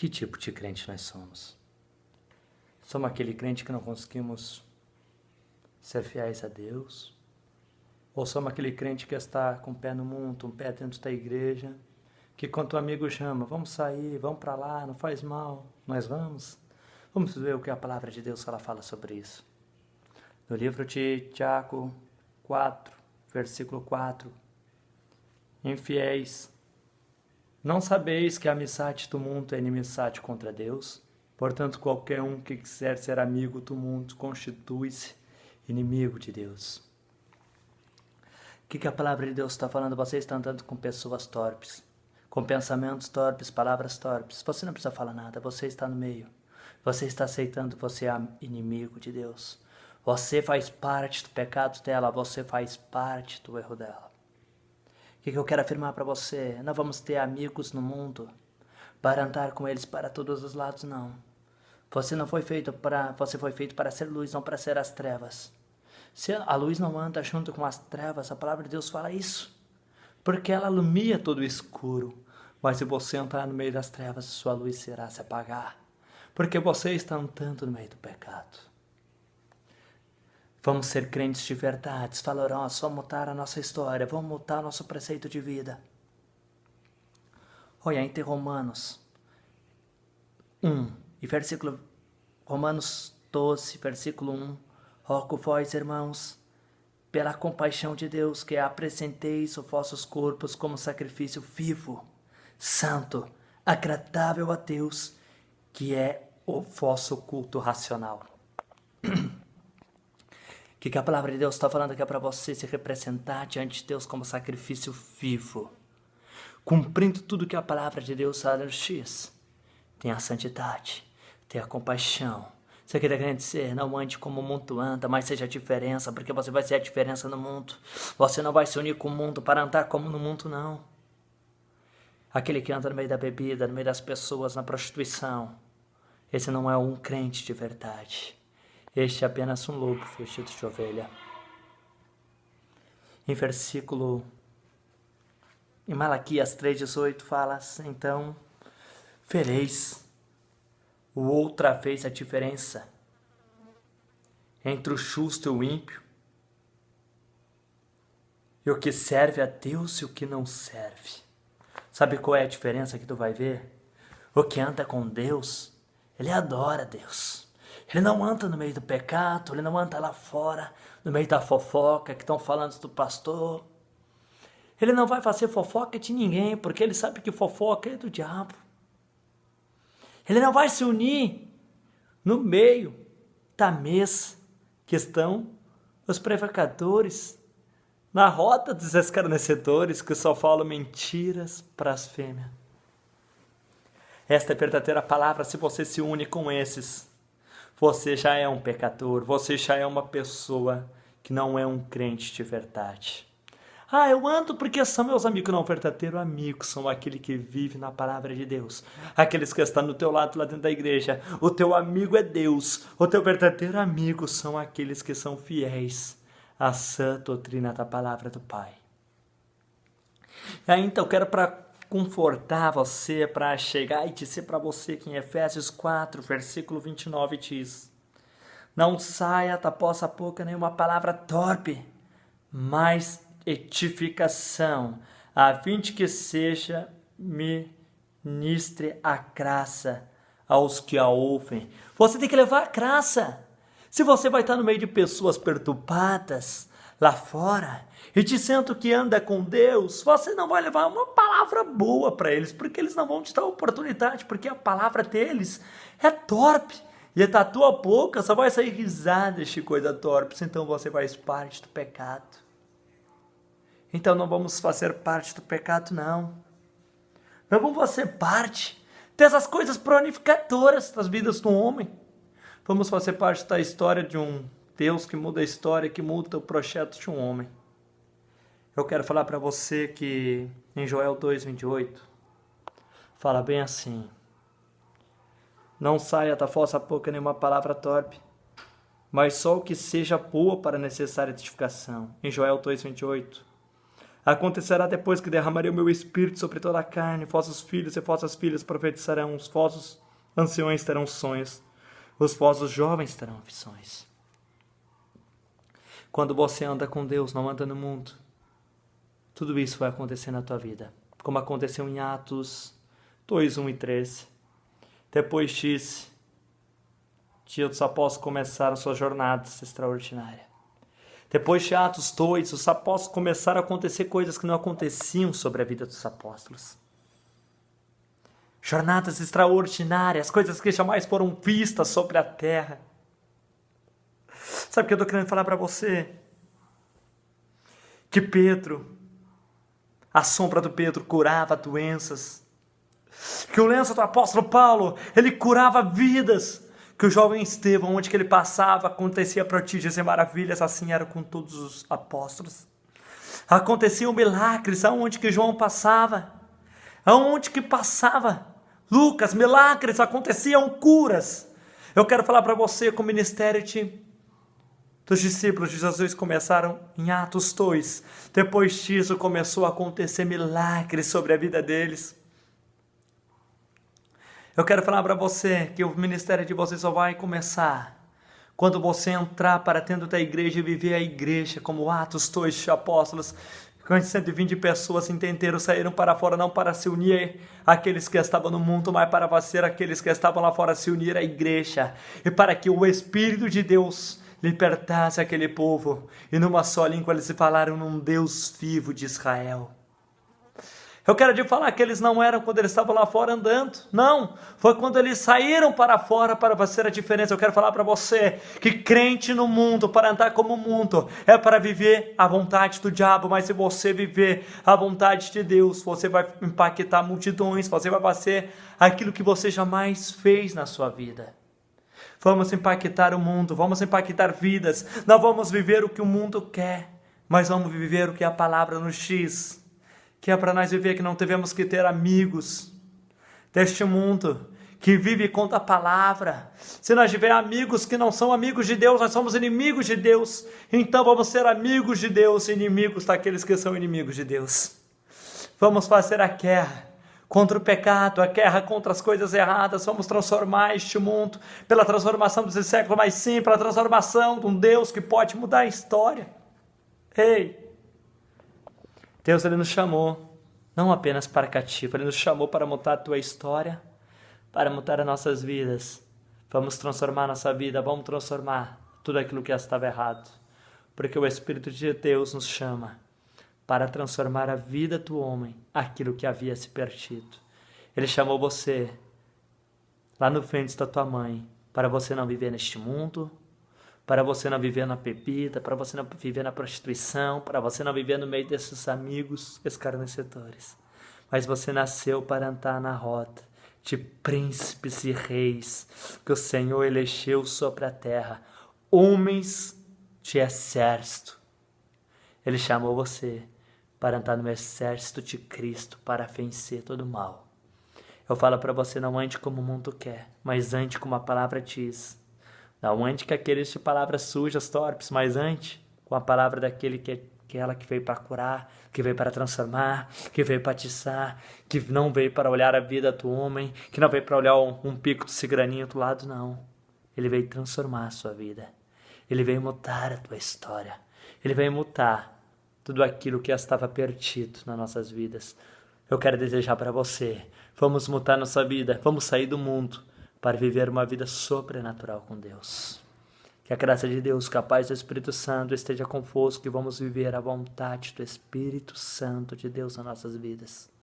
Que tipo de crente nós somos? Somos aquele crente que não conseguimos ser fiéis a Deus? Ou somos aquele crente que está com o pé no mundo, um pé dentro da igreja, que quando o amigo chama, vamos sair, vamos para lá, não faz mal, nós vamos? Vamos ver o que a palavra de Deus fala sobre isso. No livro de Tiago 4, versículo 4. Infiéis, não sabeis que a amizade do mundo é inimizade contra Deus? Portanto, qualquer um que quiser ser amigo do mundo constitui-se inimigo de Deus. O que a palavra de Deus está falando? Você está andando com pessoas torpes, com pensamentos torpes, palavras torpes. Você não precisa falar nada, você está no meio. Você está aceitando, você é inimigo de Deus. Você faz parte do pecado dela, você faz parte do erro dela. O que eu quero afirmar para você? Não vamos ter amigos no mundo para andar com eles para todos os lados, não. Você foi feito para ser luz, não para ser as trevas. Se a luz não anda junto com as trevas, a palavra de Deus fala isso. Porque ela ilumina todo o escuro. Mas se você entrar no meio das trevas, sua luz será se apagar. Porque você está andando no meio do pecado. Vamos ser crentes de verdade, valorosos, vamos mudar a nossa história, vamos mudar nosso preceito de vida. Olha, entre Romanos 1 e Romanos 12, versículo 1. Rogo vós, irmãos, pela compaixão de Deus, que apresenteis os vossos corpos como sacrifício vivo, santo, agradável a Deus, que é o vosso culto racional. O que a palavra de Deus está falando aqui é para você se representar diante de Deus como sacrifício vivo, cumprindo tudo que a palavra de Deus fala no X. Tenha a santidade, tenha a compaixão. Você quer dizer, não ande como o mundo anda, mas seja a diferença, porque você vai ser a diferença no mundo. Você não vai se unir com o mundo para andar como no mundo, não. Aquele que anda no meio da bebida, no meio das pessoas, na prostituição, esse não é um crente de verdade. Este é apenas um lobo vestido de ovelha. Em Malaquias 3,18 fala assim, então, vereis outra vez a diferença entre o justo e o ímpio, e o que serve a Deus e o que não serve. Sabe qual é a diferença que tu vai ver? O que anda com Deus, ele adora Deus. Ele não anda no meio do pecado, ele não anda lá fora, no meio da fofoca que estão falando do pastor. Ele não vai fazer fofoca de ninguém, porque ele sabe que fofoca é do diabo. Ele não vai se unir no meio da mesa que estão os provocadores, na roda dos escarnecedores que só falam mentiras, blasfêmia. Esta é a verdadeira palavra. Se você se une com esses, você já é um pecador, você já é uma pessoa que não é um crente de verdade. Eu ando porque são meus amigos. Não, verdadeiro amigo são aquele que vive na palavra de Deus. Aqueles que estão do teu lado lá dentro da igreja. O teu amigo é Deus. O teu verdadeiro amigo são aqueles que são fiéis à sã doutrina da palavra do Pai. Então, eu quero confortar você, para chegar e dizer para você que em Efésios 4, versículo 29 diz: não saia da vossa boca nenhuma palavra torpe, mas edificação, a fim de que seja ministre a graça aos que a ouvem. Você tem que levar a graça. Se você vai estar no meio de pessoas perturbadas lá fora e dizendo que anda com Deus, você não vai levar uma palavra boa para eles, porque eles não vão te dar oportunidade, porque a palavra deles é torpe. E da tua boca só vai sair risada de coisa torpe, então você faz parte do pecado. Então não vamos fazer parte do pecado, não. Não vamos fazer parte dessas coisas planificadoras das vidas do homem. Vamos fazer parte da história de um Deus que muda a história, que muda o projeto de um homem. Eu quero falar para você que em Joel 2,28 fala bem assim: não saia da vossa boca nenhuma palavra torpe, mas só o que seja boa para a necessária edificação. Em Joel 2,28. Acontecerá depois que derramarei o meu espírito sobre toda a carne, vossos filhos e vossas filhas profetizarão, os vossos anciões terão sonhos, os vossos jovens terão visões. Quando você anda com Deus, não anda no mundo, tudo isso vai acontecer na tua vida, como aconteceu em Atos 2, 1 e 13. Depois disso, os apóstolos começaram suas jornadas extraordinárias. Depois de Atos 2, os apóstolos começaram a acontecer coisas que não aconteciam sobre a vida dos apóstolos. Jornadas extraordinárias, coisas que jamais foram vistas sobre a terra. Sabe o que eu estou querendo falar para você? Que Pedro, a sombra do Pedro curava doenças. Que o lenço do apóstolo Paulo, ele curava vidas. Que o jovem Estevão, onde que ele passava, acontecia prodígios e maravilhas, assim era com todos os apóstolos. Aconteciam milagres aonde que João passava, aonde que passava Lucas, milagres, aconteciam curas. Eu quero falar para você que o ministério dos discípulos de Jesus começaram em Atos 2. Depois disso começou a acontecer milagres sobre a vida deles. Eu quero falar para você que o ministério de você só vai começar quando você entrar para dentro da igreja e viver a igreja, como Atos 2 de apóstolos, quando 120 pessoas entenderam, saíram para fora, não para se unir àqueles que estavam no mundo, mas para fazer aqueles que estavam lá fora se unir à igreja, e para que o Espírito de Deus libertasse aquele povo, e numa só língua eles falaram num Deus vivo de Israel. Eu quero te falar que eles não eram quando eles estavam lá fora andando. Não, foi quando eles saíram para fora para fazer a diferença. Eu quero falar para você que crente no mundo, para andar como o mundo, é para viver a vontade do diabo. Mas se você viver a vontade de Deus, você vai impactar multidões, você vai fazer aquilo que você jamais fez na sua vida. Vamos impactar o mundo, vamos impactar vidas. Não vamos viver o que o mundo quer, mas vamos viver o que a palavra nos diz. Que é para nós viver, que não devemos que ter amigos deste mundo, que vive contra a palavra. Se nós tivermos amigos que não são amigos de Deus, nós somos inimigos de Deus. Então vamos ser amigos de Deus, inimigos daqueles que são inimigos de Deus. Vamos fazer a guerra contra o pecado, a guerra contra as coisas erradas. Vamos transformar este mundo pela transformação desse século, mas sim pela transformação de um Deus que pode mudar a história. Ei! Deus, Ele nos chamou, não apenas para cativo, Ele nos chamou para mudar a tua história, para mudar as nossas vidas. Vamos transformar nossa vida, vamos transformar tudo aquilo que estava errado. Porque o Espírito de Deus nos chama para transformar a vida do homem, aquilo que havia se perdido. Ele chamou você, lá no ventre da tua mãe, para você não viver neste mundo, para você não viver na bebida, para você não viver na prostituição, para você não viver no meio desses amigos escarnecedores. Mas você nasceu para andar na roda de príncipes e reis que o Senhor elegeu sobre a terra, homens de exército. Ele chamou você para andar no exército de Cristo, para vencer todo o mal. Eu falo para você, não ande como o mundo quer, mas ande como a palavra diz. Não ande com aqueles de palavras sujas, torpes, mas ande com a palavra daquele que veio para curar, que veio para transformar, que veio para atiçar, que não veio para olhar a vida do homem, que não veio para olhar um pico de cigraninho do lado, não. Ele veio transformar a sua vida. Ele veio mudar a tua história. Ele veio mudar tudo aquilo que estava perdido nas nossas vidas. Eu quero desejar para você, vamos mudar nossa vida, vamos sair do mundo, para viver uma vida sobrenatural com Deus. Que a graça de Deus, que a paz do Espírito Santo esteja convosco, que vamos viver a vontade do Espírito Santo de Deus nas nossas vidas.